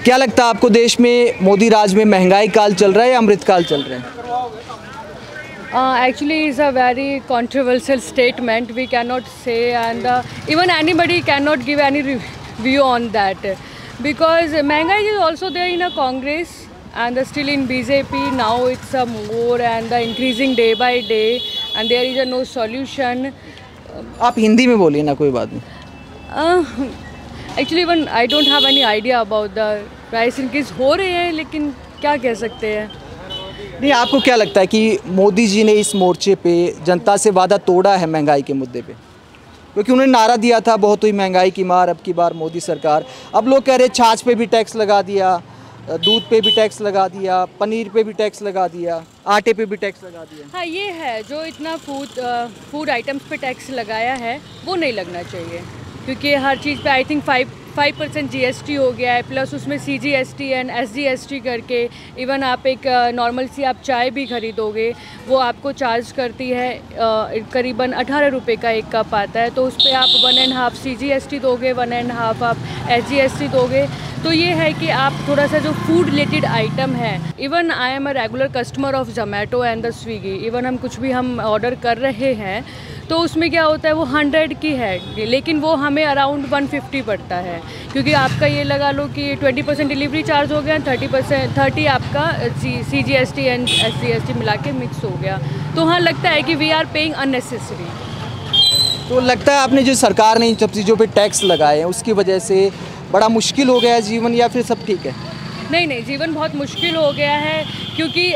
क्या लगता है आपको, देश में मोदी राज में महंगाई काल चल रहा है या अमृतकाल चल रहा है? Actually, it's a very controversial statement. We cannot say, and even anybody cannot give any view on that, because Mahanga is also there in a Congress and still in BJP. Now it's a more and increasing day by day, and there is no solution. आप हिंदी में बोलिए ना, कोई बात नहीं। Actually, even I don't have any idea about the price increase हो रहे हैं, लेकिन क्या कह सकते हैं। नहीं, आपको क्या लगता है कि मोदी जी ने इस मोर्चे पे जनता से वादा तोड़ा है महंगाई के मुद्दे पे? क्योंकि उन्होंने नारा दिया था बहुत हुई महंगाई की मार, अब की बार मोदी सरकार। अब लोग कह रहे हैं छाछ पे भी टैक्स लगा दिया, दूध पे भी टैक्स लगा दिया, पनीर पे भी टैक्स लगा दिया, आटे पे भी टैक्स लगा दिया। हाँ, ये है जो इतना फूड आइटम्स पे टैक्स लगाया है वो नहीं लगना चाहिए, क्योंकि हर चीज़ पे आई थिंक 5% GST हो गया है, प्लस उसमें CGST एंड SGST करके इवन आप एक नॉर्मल सी आप चाय भी ख़रीदोगे वो आपको चार्ज करती है करीबन 18 रुपये का एक कप आता है, तो उस पर आप 1.5 CGST दोगे, 1.5 आप SGST दोगे। तो ये है कि आप थोड़ा सा जो फूड रिलेटेड आइटम है, even I am a regular customer of Zomato and the Swiggy, even हम कुछ भी हम ऑर्डर कर रहे हैं तो उसमें क्या होता है वो 100 की है, लेकिन वो हमें अराउंड 150 पड़ता है, क्योंकि आपका ये लगा लो कि 20% डिलीवरी चार्ज हो गया, 30 आपका CGST एंड SGST मिला के मिक्स हो गया। तो हाँ, लगता है कि वी आर पेइंग अननेसेसरी। तो लगता है आपने जो सरकार ने इन सब चीज़ों पे टैक्स लगाए हैं उसकी वजह से बड़ा मुश्किल हो गया है जीवन, या फिर सब ठीक है? नहीं, जीवन बहुत मुश्किल हो गया है, क्योंकि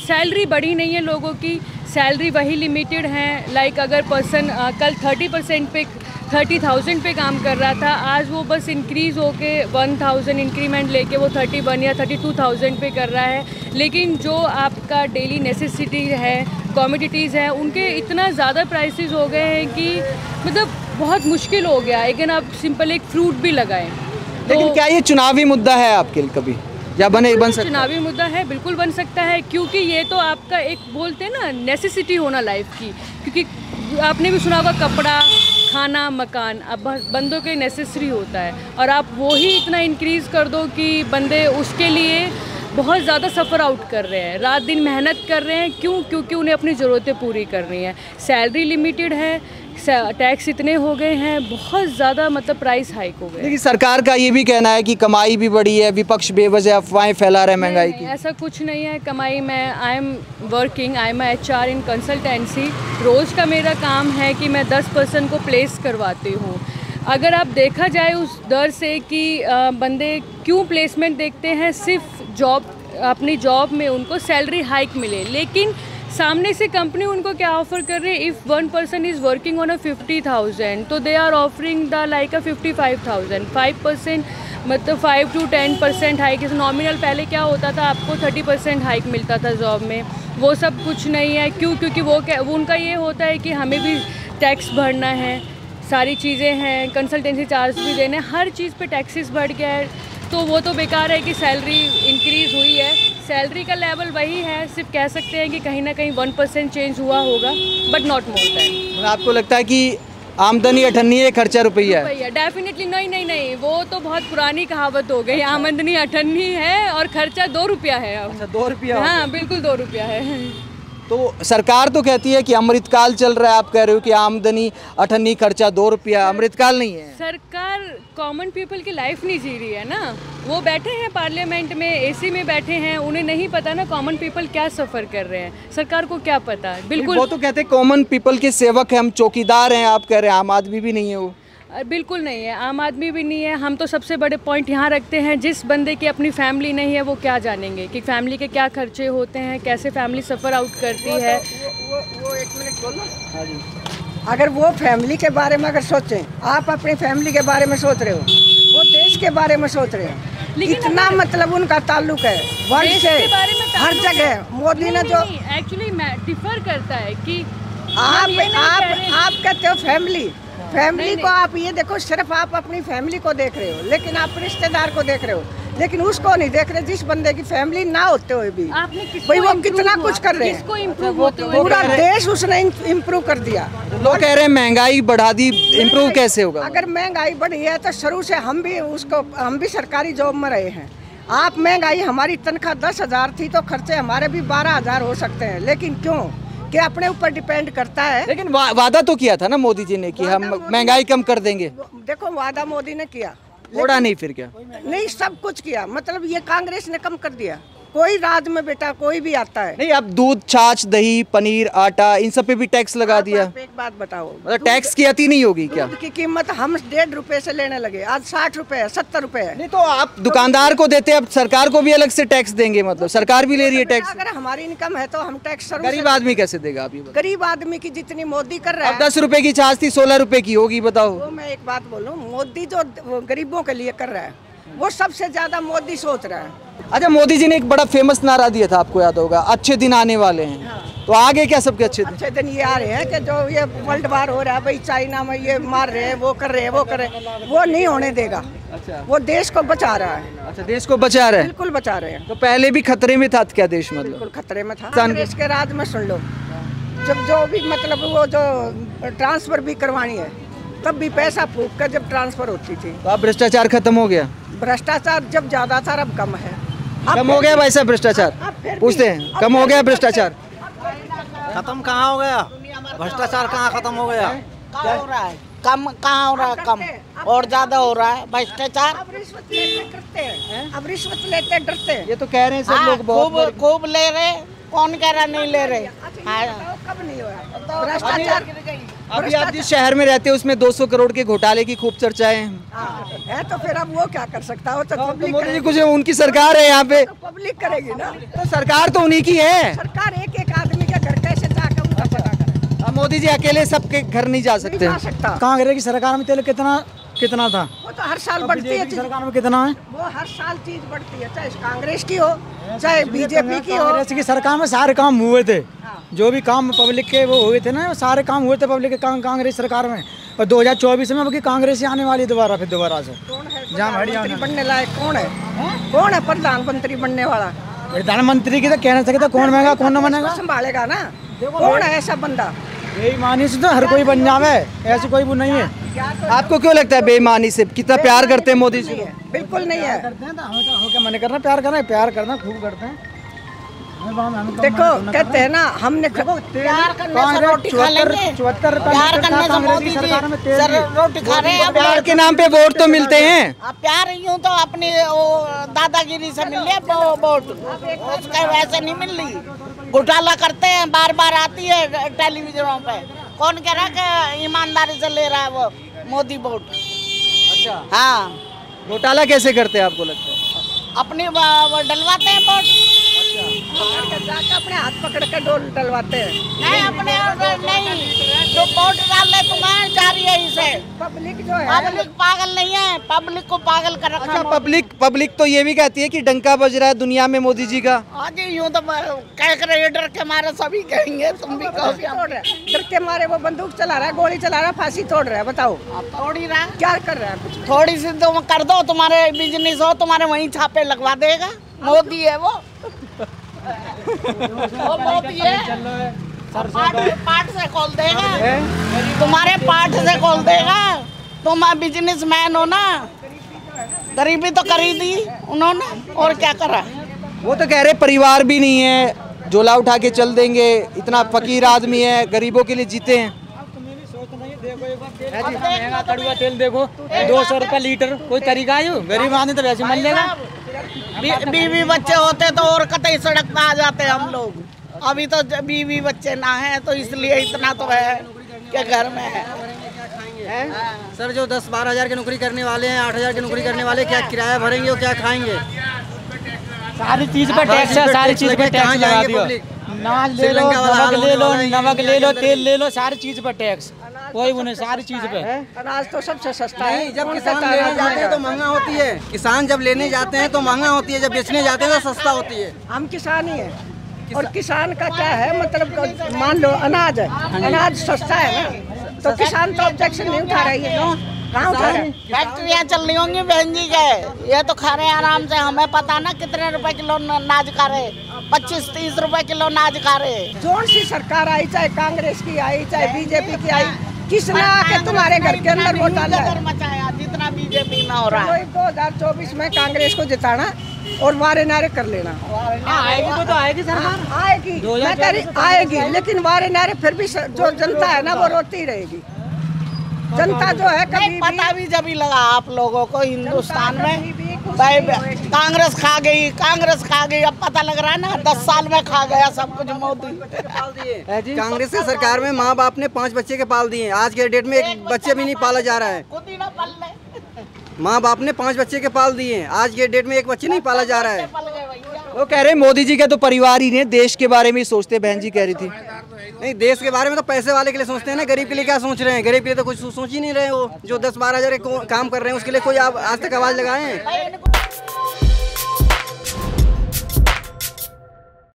सैलरी बढ़ी नहीं है लोगों की, सैलरी वही लिमिटेड है। लाइक अगर पर्सन कल 30% पे 30,000 पे काम कर रहा था, आज वो बस इंक्रीज़ होके 1,000 इंक्रीमेंट लेके वो 31 या 32,000 पे कर रहा है। लेकिन जो आपका डेली नेसेसिटी है, कमोडिटीज़ है, उनके इतना ज़्यादा प्राइसेस हो गए हैं कि मतलब बहुत मुश्किल हो गया। अगर आप सिंपल एक फ्रूट भी लगाएं लेकिन तो क्या ये चुनावी मुद्दा है आपके लिए कभी, या बन सकता है? चुनावी मुद्दा है, बिल्कुल बन सकता है, क्योंकि ये तो आपका एक बोलते हैं ना नेसेसिटी होना लाइफ की, क्योंकि आपने भी सुना होगा कपड़ा, खाना, मकान अब बंदों के नेसेसरी होता है, और आप वो ही इतना इंक्रीज़ कर दो कि बंदे उसके लिए बहुत ज़्यादा सफ़र आउट कर रहे हैं, रात दिन मेहनत कर रहे हैं। क्यों? क्योंकि उन्हें अपनी ज़रूरतें पूरी करनी है, सैलरी लिमिटेड है, टैक्स इतने हो गए हैं, बहुत ज़्यादा मतलब प्राइस हाइक हो गए। लेकिन सरकार का ये भी कहना है कि कमाई भी बढ़ी है, विपक्ष बेवजह अफवाहें फैला रहे हैं महंगाई की। ऐसा कुछ नहीं है कमाई में। I am working, I am HR in consultancy. रोज़ का मेरा काम है कि मैं 10 पर्सन को प्लेस करवाती हूँ। अगर आप देखा जाए उस दर से कि बंदे क्यों प्लेसमेंट देखते हैं, सिर्फ अपनी जॉब में उनको सैलरी हाइक मिले, लेकिन सामने से कंपनी उनको क्या ऑफर कर रही है। If 1 person is working on 50,000 तो they are offering the like 55,000। 5% मतलब 5 to 10% हाइक। इस नॉमिनल पहले क्या होता था, आपको 30% हाइक मिलता था जॉब में, वो सब कुछ नहीं है। क्यों? क्योंकि वो उनका ये होता है कि हमें भी टैक्स भरना है, सारी चीज़ें हैं, कंसल्टेंसी चार्ज भी देने, हर चीज़ पे टैक्सेस बढ़ गया है। तो वो तो बेकार है कि सैलरी इंक्रीज़ हुई है, सैलरी का लेवल वही है, सिर्फ कह सकते हैं कि कहीं ना कहीं 1% चेंज हुआ होगा, बट नॉट मोर दैन। आपको लगता है कि आमदनी अठन्नी है, खर्चा रुपया है? डेफिनेटली नहीं, वो तो बहुत पुरानी कहावत हो गई। आमदनी अठन्नी है और खर्चा 2 रुपया है। अच्छा, 2 रुपया? हाँ, बिल्कुल 2 रुपया है। तो सरकार तो कहती है कि अमृतकाल चल रहा है, आप कह रहे हो कि आमदनी अठन्नी, खर्चा 2 रुपया। अमृतकाल नहीं है। सरकार कॉमन पीपल की लाइफ नहीं जी रही है ना। वो बैठे हैं पार्लियामेंट में, AC में बैठे हैं, उन्हें नहीं पता ना कॉमन पीपल क्या सफ़र कर रहे हैं, सरकार को क्या पता। बिल्कुल, वो तो कहते हैं कॉमन पीपल के सेवक हैं हम, चौकीदार हैं। आप कह रहे हैं आम आदमी भी नहीं है वो। बिल्कुल नहीं है, आम आदमी भी नहीं है। हम तो सबसे बड़े पॉइंट यहाँ रखते हैं, जिस बंदे की अपनी फैमिली नहीं है वो क्या जानेंगे कि फैमिली के क्या खर्चे होते हैं, कैसे फैमिली सफ़र आउट करती है। वो 1 मिनट बोलो। हाँ जी। अगर वो फैमिली के बारे में अगर सोचें, आप अपनी फैमिली के बारे में सोच रहे हो, वो देश के बारे में सोच रहे हो, लेकिन इतना मतलब उनका ताल्लुक है वर्ल्ड से, हर जगह। मोदी ने जो एक्चुअली डिफर करता है कि आप कहते हो फैमिली को, आप ये देखो सिर्फ आप अपनी फैमिली को देख रहे हो, लेकिन आप रिश्तेदार को देख रहे हो। लेकिन उसको नहीं देख रहे, जिस बंदे की फैमिली ना होते हुए भी भाई वो कितना कुछ कर रहे हैं। पूरा देश उसने इम्प्रूव कर दिया। लोग कह रहे हैं महंगाई बढ़ा दी, इम्प्रूव कैसे होगा? अगर महंगाई बढ़ी है तो शुरू से हम भी सरकारी जॉब में रहे हैं। आप महंगाई, हमारी तनख्वाह 10,000 थी तो खर्चे हमारे भी 12,000 हो सकते हैं, लेकिन क्यों कि अपने ऊपर डिपेंड करता है। लेकिन वादा तो किया था ना मोदी जी ने कि हम महंगाई कम कर देंगे। देखो वादा मोदी ने किया, थोड़ा नहीं, फिर क्या? नहीं, सब कुछ किया। मतलब ये कांग्रेस ने कम कर दिया। कोई राज्य में बेटा कोई भी आता है नहीं, अब दूध, छाछ, दही, पनीर, आटा, इन सब पे भी टैक्स लगा दिया। एक बात बताओ, मतलब टैक्स की अति नहीं होगी क्या? दूध की कीमत हम 1.5 रुपए से लेने लगे, आज 60 रुपए है, 70 रुपए है। नहीं तो आप दुकानदार को देते, अब सरकार को भी अलग से टैक्स देंगे, मतलब सरकार भी ले रही है टैक्स। अगर हमारी इनकम है तो हम टैक्स। गरीब आदमी कैसे देगा? आप ये बताओ। गरीब आदमी की जितनी मोदी कर रहा है, 10 रुपए की छाछ थी 16 रुपए की होगी, बताओ। वो मैं एक बात बोलूं, मोदी जो गरीबों के लिए कर रहा है वो सबसे ज्यादा मोदी सोच रहा है। अच्छा, मोदी जी ने एक बड़ा फेमस नारा दिया था, आपको याद होगा, अच्छे दिन आने वाले हैं। तो आगे क्या सबके अच्छे दिन ये आ रहे हैं कि जो ये वर्ल्ड वार हो रहा है भाई, चाइना में ये मार रहे हैं, वो कर रहे हैं, वो कर रहे हैं, वो नहीं होने देगा। अच्छा, वो देश को बचा रहा है। अच्छा, देश को बचा रहा है, बिल्कुल बचा रहे हैं। तो पहले भी खतरे में था क्या देश? मतलब बिल्कुल खतरे में था। कांग्रेस के राज में सुन लो, जब जो भी मतलब वो जो ट्रांसफर भी करवानी है तब भी पैसा फूक कर जब ट्रांसफर होती थी। तो अब भ्रष्टाचार खत्म हो गया? भ्रष्टाचार जब ज्यादा था, अब कम है। कम हो गया भाई साहब भ्रष्टाचार? पूछते हैं, कम हो गया भ्रष्टाचार? खत्म कहाँ हो गया भ्रष्टाचार? कहाँ खत्म हो गया? क्या हो रहा है? कम कहाँ हो रहा है? कम और ज्यादा हो रहा है भ्रष्टाचार। अब रिश्वत लेते डरते हैं, अब रिश्वत लेते डरते हैं। ये तो कह रहे हैं सब लोग, बहुत खूब ले रहे। कौन कह रहा नहीं ले रहे? कब नहीं हुआ भ्रष्टाचार? अभी आप जिस शहर में रहते हो उसमें 200 करोड़ के घोटाले की खूब चर्चाएं है, तो फिर अब वो क्या कर सकता हो? तो पब्लिक मोदी जी, कुछ उनकी सरकार है यहाँ पे, तो पब्लिक करेगी ना। तो सरकार तो उन्हीं की है। सरकार एक आदमी के घर कैसे जाकर उनका पता करे? अब मोदी जी अकेले सबके घर नहीं जा सकते। नहीं जा सकता। कांग्रेस की सरकार में तेल कितना था? वो तो हर साल बढ़ती है। सरकार में कितना है? वो हर साल चीज बढ़ती है, चाहे कांग्रेस की हो चाहे बीजेपी की हो। कांग्रेस की सरकार में सारे काम हुए थे, जो भी काम पब्लिक के वो हुए थे ना, वो सारे काम हुए थे पब्लिक के काम कांग्रेस सरकार में। और 2024 में अब की कांग्रेस ही आने वाली दोबारा से। कौन है प्रधानमंत्री बनने लायक? कौन है प्रधानमंत्री बनने वाला? प्रधानमंत्री की तो कहना सकता, कौन बनेगा कौन न बनेगा? संभालेगा ना, कौन है ऐसा बंदा? बेईमानी से तो हर कोई बन जावे, ऐसी कोई वो नहीं है। आपको क्यों लगता है बेईमानी से? कितना प्यार करते हैं मोदी जी? बिल्कुल नहीं है। मन करना प्यार करना खूब करते हैं। देखो कहते हैं ना, हमने प्यार करने से रोटी खा लेंगे। 74 प्यार करने से मोदी जी सर रोटी खा रहे हैं। प्यार के नाम पे वोट तो मिलते हैं। प्यार यूं तो अपनी दादागिरी से मिल रही है वोट, उसका वैसे नहीं मिल रही। घोटाला करते हैं, बार बार आती है टेलीविजनों पे। कौन कह रहा है कि ईमानदारी से ले रहा है वो मोदी वोट? अच्छा, हाँ, घोटाला कैसे करते हैं आपको लगता है? अपनी वो डलवाते हैं वोट। जाकर अपने हाथ पकड़ के डोल डलवाते हैं। नहीं, अपने नहीं, जो वोट डालने तुम्हें जा रही है इसे। पब्लिक जो है, पब्लिक पागल नहीं है, पब्लिक को पागल कर रखा है। अच्छा, पब्लिक तो ये भी कहती है कि डंका बज रहा है दुनिया में मोदी जी का। हाँ जी, यूँ तो कह रहे डर के मारे सभी कहेंगे, तुम भी कहो। डर के मारे वो बंदूक चला रहा है, गोली चला रहा है, फांसी तोड़ रहा है। बताओ थोड़ी रहा क्या कर रहा है? कुछ थोड़ी सी तुम कर दो, तुम्हारे बिजनेस हो, तुम्हारे वहीं छापे लगवा देगा। मोदी है वो मोदी है, पार्ट से खोल देगा, तुम्हारे पार्ट से खोल देगा। तुम बिजनेसमैन हो ना, गरीबी तो करी दी उन्होंने, और क्या करा? वो तो कह रहे परिवार भी नहीं है, झोला उठा के चल देंगे, इतना फकीर आदमी है, गरीबों के लिए जीते हैं। महंगा कड़वा तेल देखो, 200 रुपये लीटर, कोई तरीका है? गरीब आदमी तो वैसे मर लेगा। बीवी बच्चे होते तो और कतई सड़क पे आ जाते हम लोग। अभी तो बीवी बच्चे ना है, तो इसलिए इतना तो है कि घर में है। सर, जो 10-12 हज़ार की नौकरी करने वाले हैं, 8 हज़ार की नौकरी करने वाले, क्या किराया भरेंगे और क्या खाएंगे? सारी चीज पे टैक्स है, सारी चीज पे टैक्स लगा दिया। नाज ले लो, नमक ले लो, तेल ले लो, सारी चीज पे टैक्स। कोई वो नहीं, सारी चीज पे। अनाज तो सबसे सस्ता है। जब किसान लेने जाते हैं तो महंगा होती है, किसान जब लेने जाते हैं तो महंगा होती है, जब बेचने जाते हैं तो सस्ता होती है। हम किसान ही हैं, और किसान का क्या है मतलब, मान लो अनाज है, अनाज सस्ता है ना, तो किसान तो ऑब्जेक्शन नहीं उठा रही है। कहाँ उठा रहे? फैक्ट्रियाँ चल रही होंगी बहन जी के, ये तो खा रहे हैं आराम से। हमें पता ना कितने रुपए किलो नाज खा रहे, 25-30 रुपए किलो नाज खा रहे। जोन सी सरकार आई, चाहे कांग्रेस की आई, चाहे बीजेपी की आई, किसने आके तुम्हारे घर के अंदर घोटाला मचाया जितना बीजेपी में हो रहा है। 2024 में कांग्रेस को जिताना और वारे नारे कर लेना। आएगी तो आएगी सरकार, आएगी, मैं कह रही आएगी, लेकिन वारे नारे फिर भी जो जनता है ना वो रोती रहेगी। जनता जो है कभी पता भी जब ही लगा आप लोगों को हिंदुस्तान में भाई कांग्रेस खा गई, कांग्रेस खा गई। अब पता लग रहा है ना 10 साल में खा गया सब कुछ मोदी। कांग्रेस की सरकार में माँ बाप ने 5 बच्चे के पाल दिए, आज के डेट में एक बच्चे भी नहीं पाला जा रहा है। खुद ही ना पल ले, माँ बाप ने 5 बच्चे के पाल दिए, आज के डेट में एक बच्चे नहीं पाला जा रहा है। पल गए भैया। वो कह रहे हैं मोदी जी का तो परिवार ही नहीं, देश के बारे में ही सोचते, बहन जी कह रही थी। नहीं, देश के बारे में तो पैसे वाले के लिए सोचते हैं ना, गरीब के लिए क्या सोच रहे हैं? गरीब के लिए तो कुछ सोच ही नहीं रहे। वो जो 10-12 हज़ार काम कर रहे हैं उसके लिए कोई आप आज तक आवाज लगाए हैं?